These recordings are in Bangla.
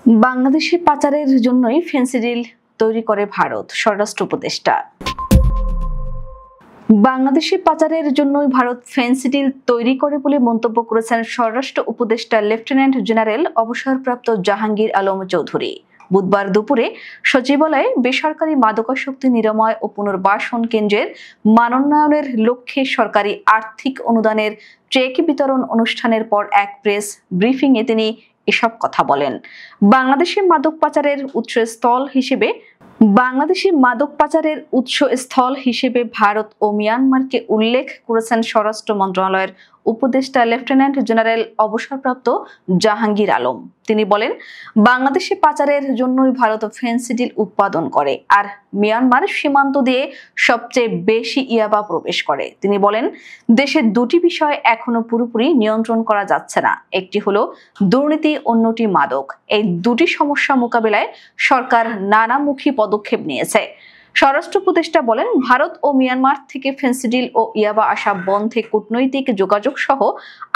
বাংলাদেশে পাচারের জন্যই ফেন্সিডিল তৈরি করে ভারত, স্বরাষ্ট্র উপদেষ্টা। বাংলাদেশে পাচারের জন্যই ভারত ফেন্সিডিল তৈরি করে বলে মন্তব্য করেছেন স্বরাষ্ট্র উপদেষ্টা লেফটেন্যান্ট জেনারেল অবসরপ্রাপ্ত জাহাঙ্গীর আলম চৌধুরী। বুধবার দুপুরে সচিবালয়ে বেসরকারি মাদকাসক্তি নিরাময় ও পুনর্বাসন কেন্দ্রের মানোন্নয়নের লক্ষ্যে সরকারি আর্থিক অনুদানের চেক বিতরণ অনুষ্ঠানের পর এক প্রেস ব্রিফিংয়ে তিনি এসব কথা বলেন। বাংলাদেশে মাদক পাচারের উৎসস্থল হিসেবে ভারত ও মিয়ানমারকে উল্লেখ করেছেন স্বরাষ্ট্র মন্ত্রণালয়ের উপদেষ্টা লেফটেন্যান্ট জেনারেল অবসরপ্রাপ্ত জাহাঙ্গীর আলম। তিনি বলেন, বাংলাদেশে পাচারের জন্যই ভারত ফেন্সিডিল উৎপাদন করে আর মিয়ানমার সীমান্ত দিয়ে সবচেয়ে বেশি ইয়াবা প্রবেশ করে। তিনি বলেন, দেশের দুটি বিষয় এখনো পুরোপুরি নিয়ন্ত্রণ করা যাচ্ছে না, একটি হলো দুর্নীতি, অন্যটি মাদক। এই দুটি সমস্যা মোকাবিলায় সরকার নানামুখী পদক্ষেপ নিয়েছে। স্বরাষ্ট্র উপদেষ্টা বলেন, ভারত ও মিয়ানমার থেকে ফেন্সিডিল ও ইয়াবা আসা বন্ধে কূটনৈতিক যোগাযোগ সহ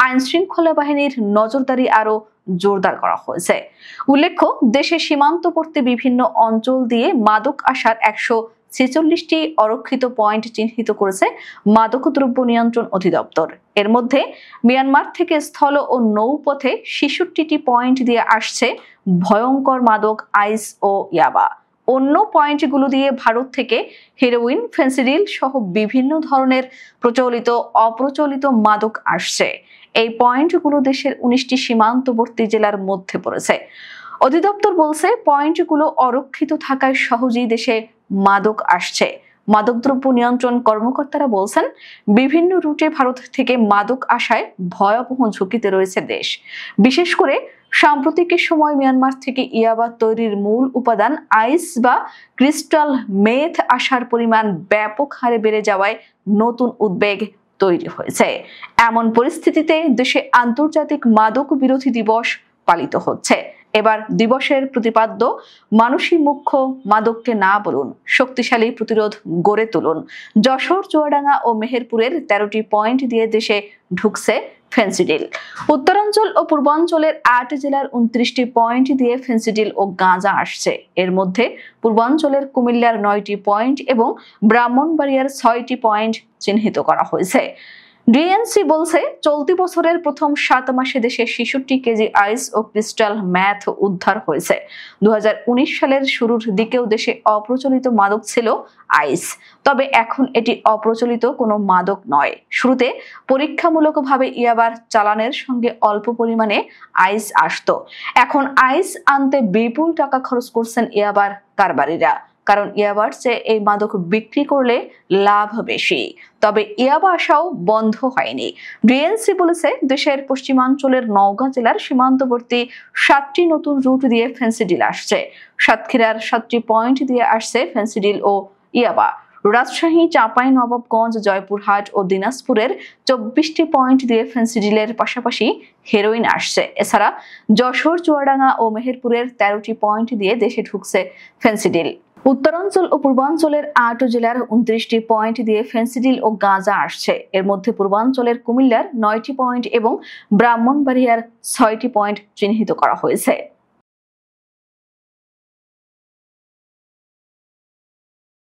আইন শৃঙ্খলা বাহিনীর নজরদারি আরো জোরদার করা হয়েছে। উল্লেখ্য, দেশের সীমান্তবর্তী বিভিন্ন অঞ্চল দিয়ে মাদক আসার 146টি অরক্ষিত পয়েন্ট চিহ্নিত করেছে মাদকদ্রব্য নিয়ন্ত্রণ অধিদপ্তর। এর মধ্যে মিয়ানমার থেকে স্থল ও নৌপথে 66টি পয়েন্ট দিয়ে আসছে ভয়ঙ্কর মাদক আইস ও ইয়াবা। অন্য পয়েন্টগুলো দিয়ে ভারত থেকে হেরোইন, ফেন্সিডিল সহ বিভিন্ন ধরনের প্রচলিত অপ্রচলিত মাদক আসছে। এই পয়েন্টগুলো দেশের 19টি সীমান্তবর্তী জেলার মধ্যে পড়েছে। অধিদপ্তর বলছে, পয়েন্টগুলো অরক্ষিত থাকায় সহজেই দেশে মাদক আসছে। মাদকদ্রব্য নিয়ন্ত্রণ কর্মকর্তারা বলছেন, বিভিন্ন রুটে ভারত থেকে মাদক আসায় ভয়াবহ ঝুঁকিতে রয়েছে দেশ। বিশেষ করে সাম্প্রতিক সময় মিয়ানমার থেকে ইয়াবা তৈরির মূল উপাদান আইস বা ক্রিস্টাল মেথ আসার পরিমাণ ব্যাপক হারে বেড়ে যাওয়ায় নতুন উদ্বেগ তৈরি হয়েছে। এমন পরিস্থিতিতে দেশে আন্তর্জাতিক মাদক বিরোধী দিবস পালিত হচ্ছে। এবার দিবসের প্রতিপাদ্য, মানুষই মুখ্য, মাদককে না বলুন, শক্তিশালী প্রতিরোধ গড়ে তুলুন। যশোর, চুয়াডাঙ্গা ও মেহেরপুরের 13টি পয়েন্ট দিয়ে দেশে ঢুকছে ফেন্সিডিল। উত্তরাঞ্চল ও পূর্বাঞ্চলের 8 জেলার 29টি পয়েন্ট দিয়ে ফেন্সিডিল ও গাঁজা আসছে। এর মধ্যে পূর্বাঞ্চলের কুমিল্লার 9টি পয়েন্ট এবং ব্রাহ্মণবাড়িয়ার 6টি পয়েন্ট চিহ্নিত করা হয়েছে। ডিএনসি বলছে, চলতি বছরের প্রথম 7 মাসে দেশে 66 কেজি আইস ও ক্রিস্টাল ম্যাথ উদ্ধার হয়েছে। 2019 সালের শুরুর দিকেও দেশে অপ্রচলিত মাদক ছিল আইস, তবে এখন এটি অপ্রচলিত কোনো মাদক নয়। শুরুতে পরীক্ষামূলকভাবে ইয়াবার চালানের সঙ্গে অল্প পরিমাণে আইস আসতো। এখন আইস আনতে বিপুল টাকা খরচ করছেন ইয়াবার কারবারিরা, কারণ ইয়াবার চেয়ে এই মাদক বিক্রি করলে লাভ বেশি। তবে ইয়াবা আসাও বন্ধ হয়নি। ডিএনসি বলেছে, দেশের পশ্চিমাঞ্চলের নওগাঁ জেলার সীমান্তবর্তী 7টি নতুন রুট দিয়ে ফেন্সিডিল আসছে। সাতক্ষীরার 7টি পয়েন্ট দিয়ে আসছে ফেন্সিডিল ও ইয়াবা। রাজশাহী, চাঁপাইনবাবগঞ্জ, জয়পুরহাট ও দিনাজপুরের 24টি পয়েন্ট দিয়ে ফেন্সিডিলের পাশাপাশি হেরোইন আসছে। এছাড়া যশোর, চুয়াডাঙ্গা ও মেহেরপুরের 13টি পয়েন্ট দিয়ে দেশে ঢুকছে ফেন্সিডিল। উত্তরাঞ্চল ও পূর্বাঞ্চলের 8 জেলার 29টি পয়েন্ট দিয়ে ফেন্সিডিল ও গাঁজা আসছে। এর মধ্যে পূর্বাঞ্চলের কুমিল্লার 9টি পয়েন্ট এবং ব্রাহ্মণবাড়িয়ার 6টি পয়েন্ট চিহ্নিত করা হয়েছে।